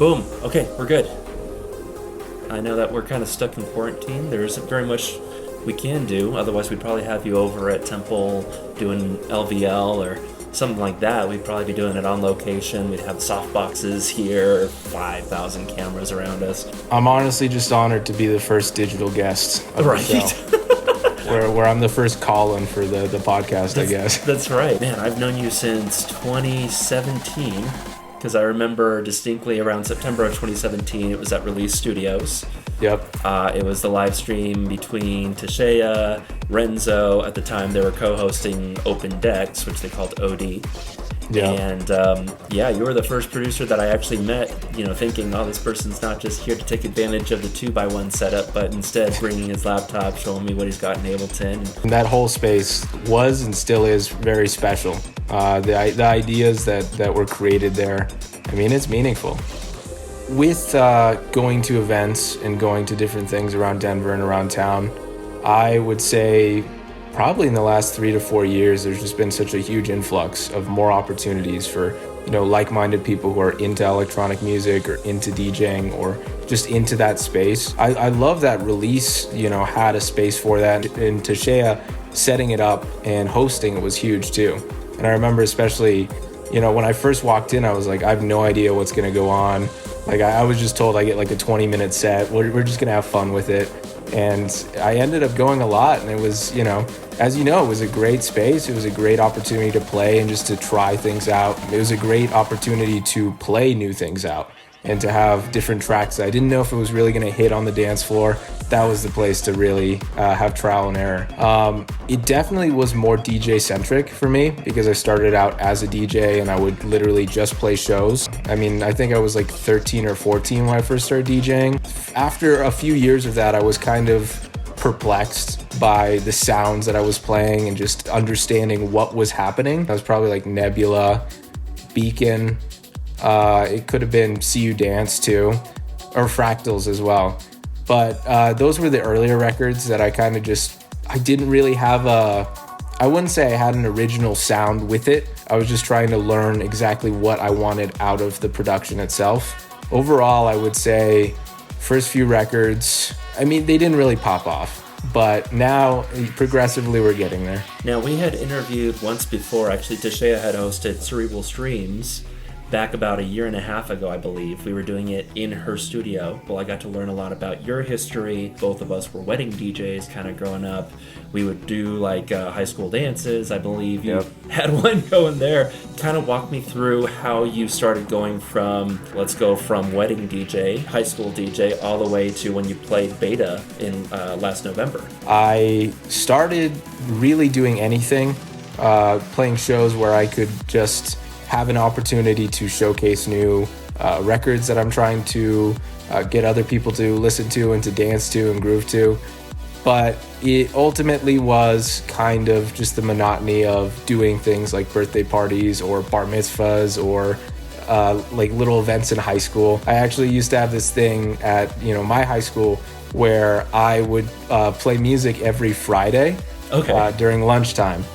Boom. Okay, we're good. I know that we're kind of stuck in quarantine. There isn't very much we can do. Otherwise, we'd probably have you over at Temple doing LVL or something like that. We'd probably be doing it on location. We'd have soft boxes here, 5,000 cameras around us. I'm honestly just honored to be the first digital guest of the show. Where I'm the first call-in for the podcast, I guess. That's right. Man, I've known you since 2017. Because I remember distinctly around September of 2017, it was at Release Studios. Yep. It was the live stream between Tashea, Renzo. At the time, they were co-hosting Open Decks, which they called OD. Yeah. And you were the first producer that I actually met, thinking, oh, this person's not just here to take advantage of the 2x1 setup, but instead bringing his laptop, showing me what he's got in Ableton. And that whole space was and still is very special. The ideas that were created there, I mean, it's meaningful. With going to events and going to different things around Denver and around town, I would say probably in the last 3 to 4 years, there's just been such a huge influx of more opportunities for, like-minded people who are into electronic music or into DJing or just into that space. I love that Release, had a space for that. And Tashea setting it up and hosting it was huge too. And I remember especially, when I first walked in, I was like, I have no idea what's going to go on. Like, I was just told I get like a 20-minute set. We're just going to have fun with it. And I ended up going a lot. And it was, as you know, it was a great space. It was a great opportunity to play and just to try things out. It was a great opportunity to play new things out and to have different tracks. I didn't know if it was really going to hit on the dance floor. That was the place to really have trial and error. It definitely was more DJ centric for me because I started out as a DJ and I would literally just play shows. I mean, I think I was like 13 or 14 when I first started DJing. After a few years of that, I was kind of perplexed by the sounds that I was playing and just understanding what was happening. I was probably like Nebula, Beacon. It could have been See You Dance too, or Fractals as well. But those were the earlier records that I kind of I didn't really have I wouldn't say I had an original sound with it. I was just trying to learn exactly what I wanted out of the production itself. Overall, I would say first few records, I mean, they didn't really pop off. But now, progressively, we're getting there. Now, we had interviewed once before, actually, Tashea had hosted Cerebral Streams back about a year and a half ago, I believe. We were doing it in her studio. Well, I got to learn a lot about your history. Both of us were wedding DJs kind of growing up. We would do like high school dances, I believe. You had one going there. Kind of walk me through how you started going from, let's go from wedding DJ, high school DJ, all the way to when you played Beta in last November. I started really doing anything, playing shows where I could just have an opportunity to showcase new records that I'm trying to get other people to listen to and to dance to and groove to. But it ultimately was kind of just the monotony of doing things like birthday parties or bar mitzvahs or like little events in high school. I actually used to have this thing at my high school where I would play music every Friday during lunchtime.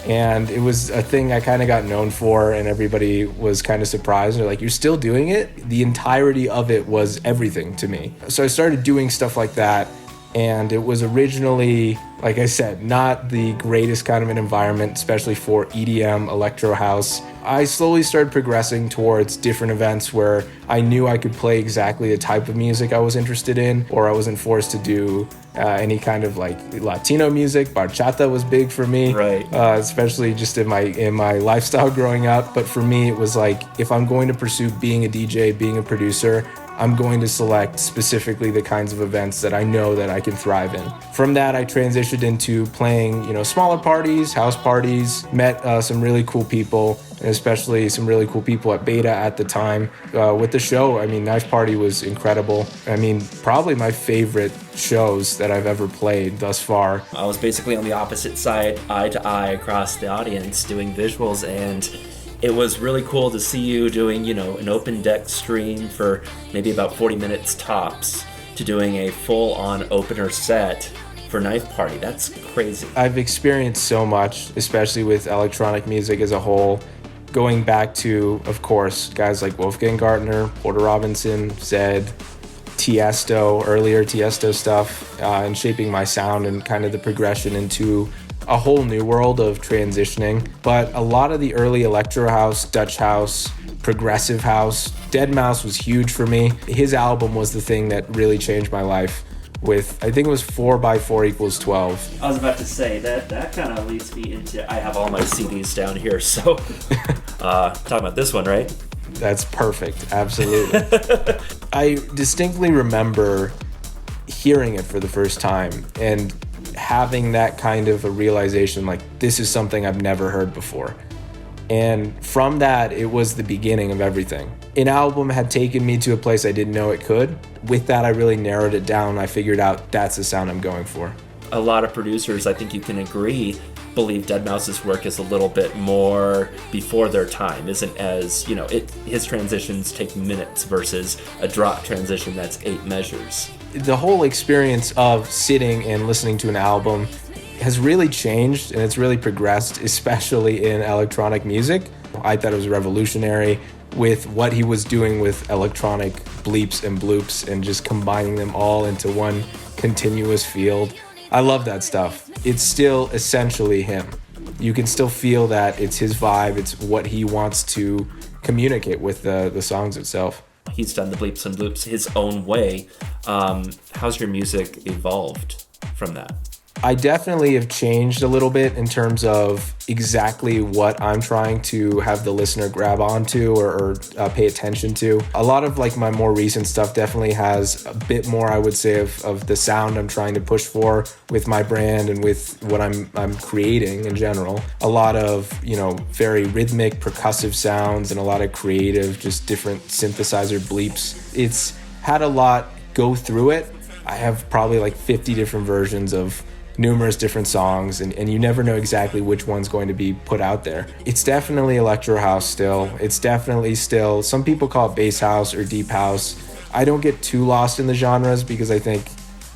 And it was a thing I kind of got known for, and everybody was kind of surprised. They're like, you're still doing it? The entirety of it was everything to me. So I started doing stuff like that, and it was originally, like I said, not the greatest kind of an environment, especially for EDM, electro house. I slowly started progressing towards different events where I knew I could play exactly the type of music I was interested in, or I wasn't forced to do any kind of like Latino music. Bachata was big for me, right? Especially just in my lifestyle growing up. But for me, it was like, if I'm going to pursue being a DJ, being a producer, I'm going to select specifically the kinds of events that I know that I can thrive in. From that, I transitioned into playing, smaller parties, house parties, met some really cool people, and especially some really cool people at Beta at the time. With the show, I mean, Knife Party was incredible. I mean, probably my favorite shows that I've ever played thus far. I was basically on the opposite side, eye to eye across the audience, doing visuals, and it was really cool to see you doing, an open deck stream for maybe about 40 minutes tops to doing a full-on opener set for Knife Party. That's crazy. I've experienced so much, especially with electronic music as a whole. going back to, of course, guys like Wolfgang Gartner, Porter Robinson, Zed, Tiesto, earlier Tiesto stuff, and shaping my sound and kind of the progression into a whole new world of transitioning. But a lot of the early electro house, Dutch house, progressive house, deadmau5 was huge for me. His album was the thing that really changed my life with, I think it was 4x4 = 12. I was about to say, that kind of leads me into, I have all my CDs down here, so talking about this one, right? That's perfect, absolutely. I distinctly remember hearing it for the first time and having that kind of a realization, like, this is something I've never heard before. And from that, it was the beginning of everything. An album had taken me to a place I didn't know it could. With that, I really narrowed it down. I figured out that's the sound I'm going for. A lot of producers, I think you can agree, believe deadmau5's work is a little bit more before their time, isn't as, his transitions take minutes versus a drop transition that's 8 measures. The whole experience of sitting and listening to an album has really changed, and it's really progressed, especially in electronic music. I thought it was revolutionary with what he was doing with electronic bleeps and bloops and just combining them all into one continuous field. I love that stuff. It's still essentially him. You can still feel that it's his vibe, it's what he wants to communicate with the songs itself. He's done the bleeps and bloops his own way. How's your music evolved from that? I definitely have changed a little bit in terms of exactly what I'm trying to have the listener grab onto or pay attention to. A lot of like my more recent stuff definitely has a bit more, I would say, of the sound I'm trying to push for with my brand and with what I'm creating in general. A lot of, very rhythmic, percussive sounds and a lot of creative, just different synthesizer bleeps. It's had a lot go through it. I have probably like 50 different versions of numerous different songs, and you never know exactly which one's going to be put out there. It's definitely electro house still. It's definitely still, some people call it bass house or deep house. I don't get too lost in the genres because I think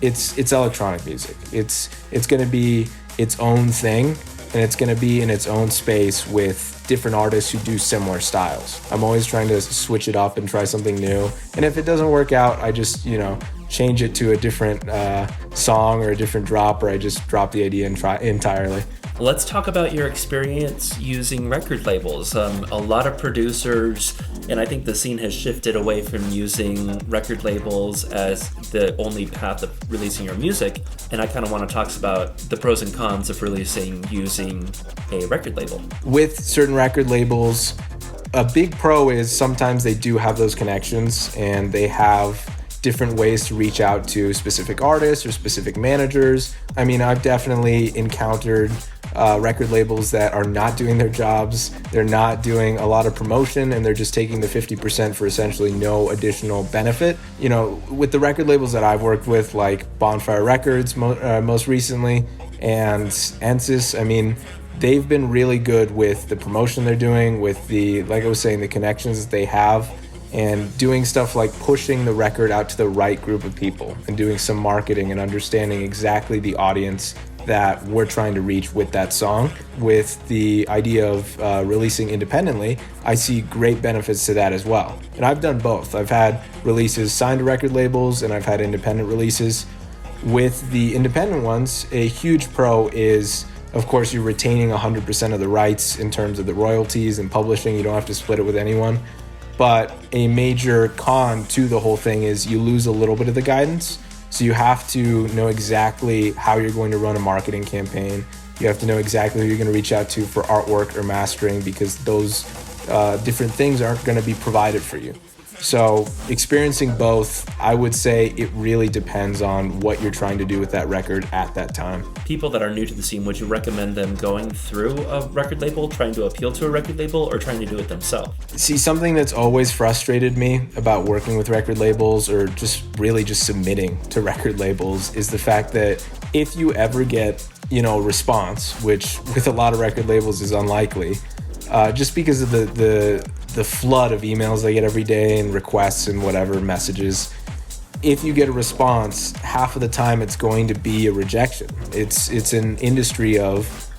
it's electronic music. It's going to be its own thing, and it's going to be in its own space with different artists who do similar styles. I'm always trying to switch it up and try something new. And if it doesn't work out, I just, change it to a different song or a different drop, or I just drop the idea and try entirely. Let's talk about your experience using record labels. A lot of producers, and I think the scene has shifted away from using record labels as the only path of releasing your music. And I kind of want to talk about the pros and cons of releasing using a record label. With certain record labels, a big pro is sometimes they do have those connections and they have different ways to reach out to specific artists or specific managers. I mean, I've definitely encountered record labels that are not doing their jobs. They're not doing a lot of promotion, and they're just taking the 50% for essentially no additional benefit. With the record labels that I've worked with, like Bonfire Records most recently, and Ensis, I mean, they've been really good with the promotion they're doing, with the, like I was saying, the connections that they have, and doing stuff like pushing the record out to the right group of people and doing some marketing and understanding exactly the audience that we're trying to reach with that song. With the idea of releasing independently, I see great benefits to that as well. And I've done both. I've had releases signed to record labels and I've had independent releases. With the independent ones, a huge pro is, of course, you're retaining 100% of the rights in terms of the royalties and publishing. You don't have to split it with anyone. But a major con to the whole thing is you lose a little bit of the guidance. So you have to know exactly how you're going to run a marketing campaign. You have to know exactly who you're going to reach out to for artwork or mastering, because those different things aren't going to be provided for you. So experiencing both, I would say it really depends on what you're trying to do with that record at that time. People that are new to the scene, would you recommend them going through a record label, trying to appeal to a record label, or trying to do it themselves? See, something that's always frustrated me about working with record labels, or just really just submitting to record labels, is the fact that if you ever get, response, which with a lot of record labels is unlikely, just because of the flood of emails I get every day and requests and whatever messages. If you get a response, half of the time it's going to be a rejection. It's an industry of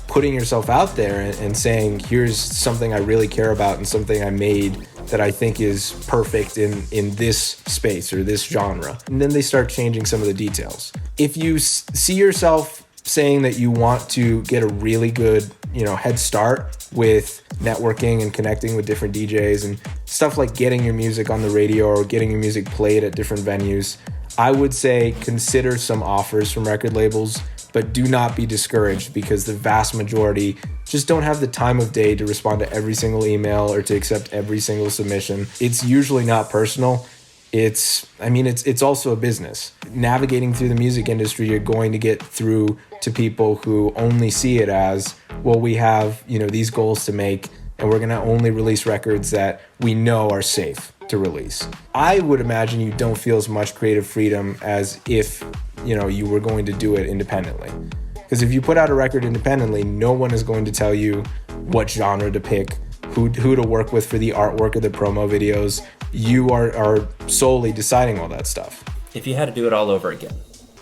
putting yourself out there and saying, here's something I really care about and something I made that I think is perfect in this space or this genre. And then they start changing some of the details. If you see yourself saying that you want to get a really good, head start with networking and connecting with different DJs and stuff like getting your music on the radio or getting your music played at different venues, I would say consider some offers from record labels, but do not be discouraged because the vast majority just don't have the time of day to respond to every single email or to accept every single submission. It's usually not personal. It's also a business. Navigating through the music industry, you're going to get through to people who only see it as, well, we have, these goals to make, and we're going to only release records that we know are safe to release. I would imagine you don't feel as much creative freedom as if, you were going to do it independently. Because if you put out a record independently, no one is going to tell you what genre to pick, who to work with for the artwork or the promo videos. You are solely deciding all that stuff. If you had to do it all over again,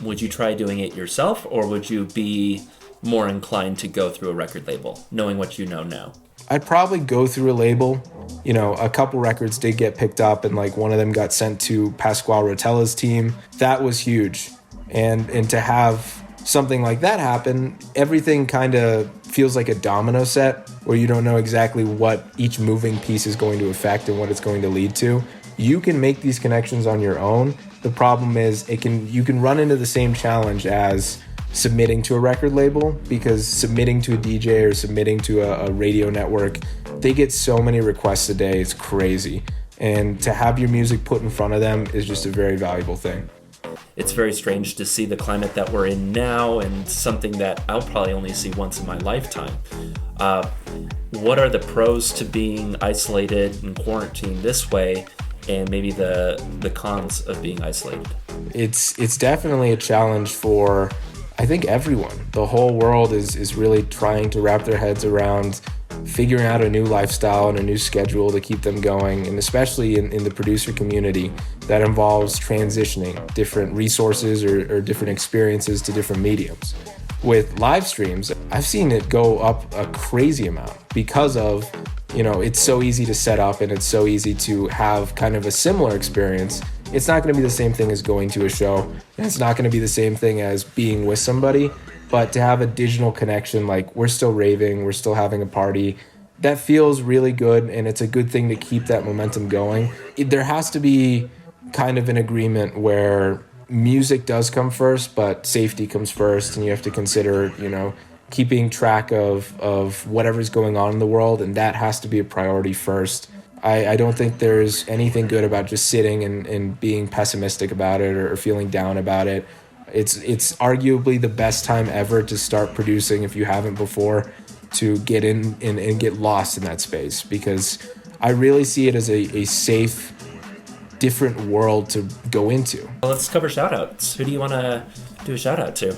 would you try doing it yourself, or would you be more inclined to go through a record label, knowing what you know now? I'd probably go through a label. A couple records did get picked up, and one of them got sent to Pasquale Rotella's team. That was huge. And to have something like that happen, everything kind of feels like a domino set where you don't know exactly what each moving piece is going to affect and what it's going to lead to. You can make these connections on your own. The problem is you can run into the same challenge as submitting to a record label, because submitting to a DJ or submitting to a radio network, they get so many requests a day. It's crazy. And to have your music put in front of them is just a very valuable thing. It's very strange to see the climate that we're in now, and something that I'll probably only see once in my lifetime. What are the pros to being isolated and quarantined this way, and maybe the cons of being isolated? It's definitely a challenge for, I think, everyone. The whole world is really trying to wrap their heads around figuring out a new lifestyle and a new schedule to keep them going, and especially in the producer community, that involves transitioning different resources or different experiences to different mediums. With live streams, I've seen it go up a crazy amount because of, it's so easy to set up and it's so easy to have kind of a similar experience. It's not going to be the same thing as going to a show, and it's not going to be the same thing as being with somebody, but to have a digital connection, like we're still raving, we're still having a party, that feels really good, and it's a good thing to keep that momentum going. There has to be kind of an agreement where music does come first, but safety comes first, and you have to consider, keeping track of whatever's going on in the world, and that has to be a priority first. I don't think there's anything good about just sitting and being pessimistic about it or feeling down about it. It's arguably the best time ever to start producing, if you haven't before, to get in and get lost in that space, because I really see it as a safe, different world to go into. Well, let's cover shout-outs. Who do you want to do a shout-out to?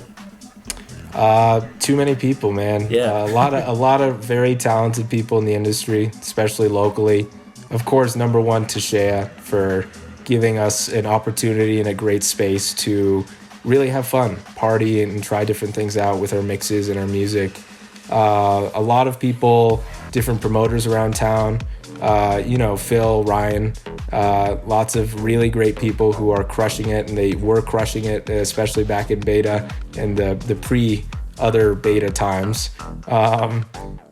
Too many people, man. Yeah. A lot of very talented people in the industry, especially locally. Of course, number one, Tashea, for giving us an opportunity and a great space to really have fun, party, and try different things out with our mixes and our music. A lot of people, different promoters around town, Phil, Ryan, lots of really great people who are crushing it, and they were crushing it, especially back in beta and the pre-other beta times.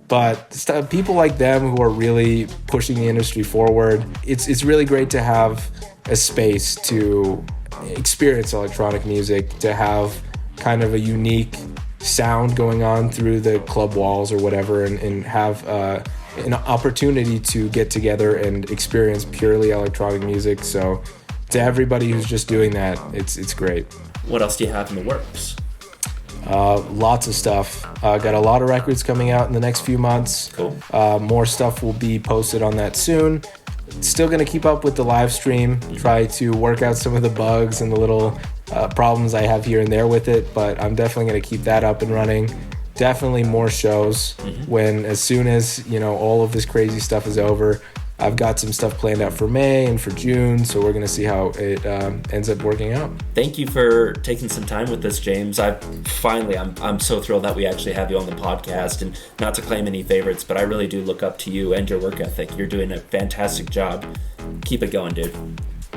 But people like them who are really pushing the industry forward, it's really great to have a space to experience electronic music, to have kind of a unique sound going on through the club walls or whatever, and have an opportunity to get together and experience purely electronic music. So to everybody who's just doing that, it's great. What else do you have in the works? Lots of stuff. Got a lot of records coming out in the next few months. Cool. More stuff will be posted on that soon. Still going to keep up with the live stream, try to work out some of the bugs and the little problems I have here and there with it, but I'm definitely going to keep that up and running. Definitely more shows when, as soon as, all of this crazy stuff is over, I've got some stuff planned out for May and for June, so we're going to see how it ends up working out. Thank you for taking some time with us, James. I'm so thrilled that we actually have you on the podcast, and not to claim any favorites, but I really do look up to you and your work ethic. You're doing a fantastic job. Keep it going, dude.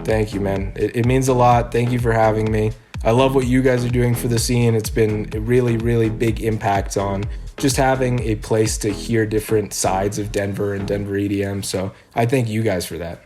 Thank you, man. It means a lot. Thank you for having me. I love what you guys are doing for the scene. It's been a really, really big impact on just having a place to hear different sides of Denver and Denver EDM. So I thank you guys for that.